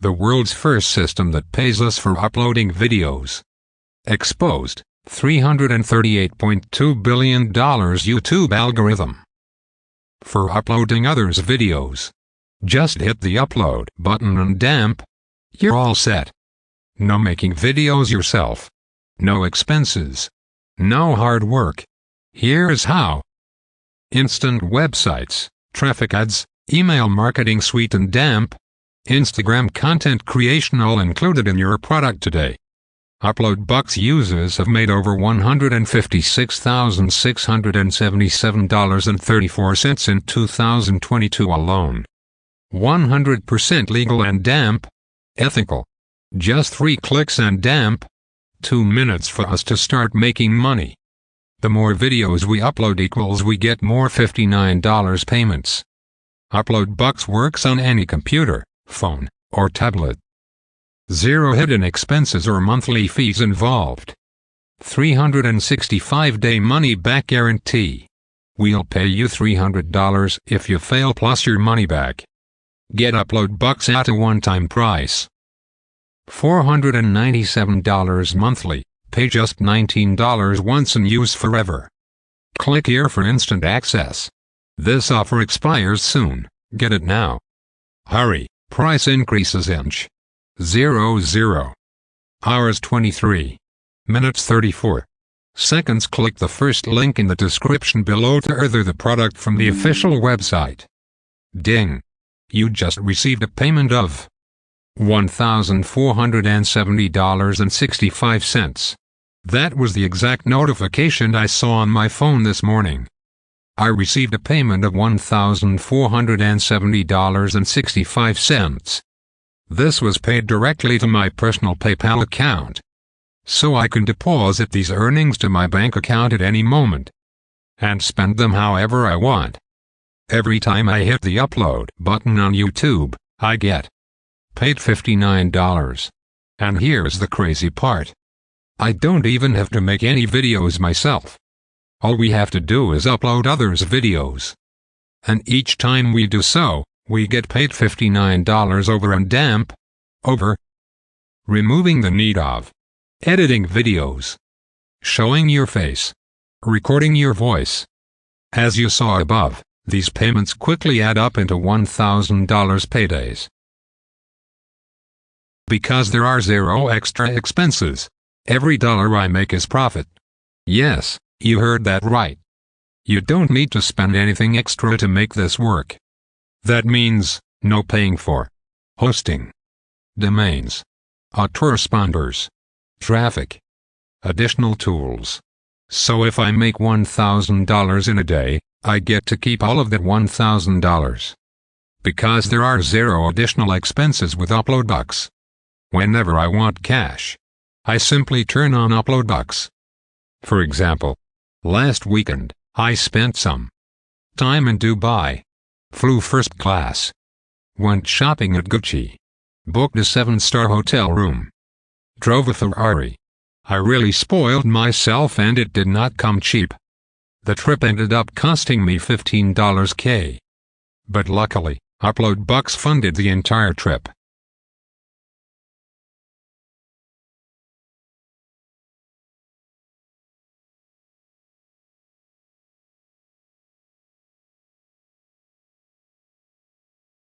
the world's first system that pays us for uploading videos. Exposed, $338.2 billion YouTube algorithm. For uploading others' videos. Just hit the upload button and damp. You're all set. No making videos yourself. No expenses. No hard work. Here's how. Instant websites, traffic ads, email marketing suite and damp. Instagram content creation all included in your product today. Uploadbucks users have made over $156,677.34 in 2022 alone. 100% legal and damp. Ethical. Just 3 clicks and damp. 2 minutes for us to start making money. The more videos we upload equals we get more $59 payments. Uploadbucks works on any computer, phone, or tablet. 0 hidden expenses or monthly fees involved. 365-day money-back guarantee. We'll pay you $300 if you fail plus your money back. Get Uploadbucks at a one-time price. $497 monthly. Pay just $19 once and use forever. Click here for instant access. This offer expires soon. Get it now. Hurry, price increases inch. 00. Hours 23. Minutes 34. Seconds. Click the first link in the description below to order the product from the official website. Ding. You just received a payment of $1,470.65. That was the exact notification I saw on my phone this morning. I received a payment of $1,470.65. This was paid directly to my personal PayPal account. So I can deposit these earnings to my bank account at any moment. And spend them however I want. Every time I hit the upload button on YouTube, I get paid $59. And here's the crazy part. I don't even have to make any videos myself. All we have to do is upload others' videos. And each time we do so, we get paid $59 over and damp. Over. Removing the need of editing videos, showing your face, recording your voice. As you saw above, these payments quickly add up into $1,000 paydays. Because there are 0 extra expenses. Every dollar I make is profit. Yes, you heard that right. You don't need to spend anything extra to make this work. That means, no paying for hosting, domains, autoresponders, traffic, additional tools. So if I make $1,000 in a day, I get to keep all of that $1,000. Because there are 0 additional expenses with Uploadbucks. Whenever I want cash, I simply turn on Uploadbucks. For example, last weekend, I spent some time in Dubai. Flew first class. Went shopping at Gucci. Booked a 7-star hotel room. Drove a Ferrari. I really spoiled myself and it did not come cheap. The trip ended up costing me $15K. But luckily, Uploadbucks funded the entire trip.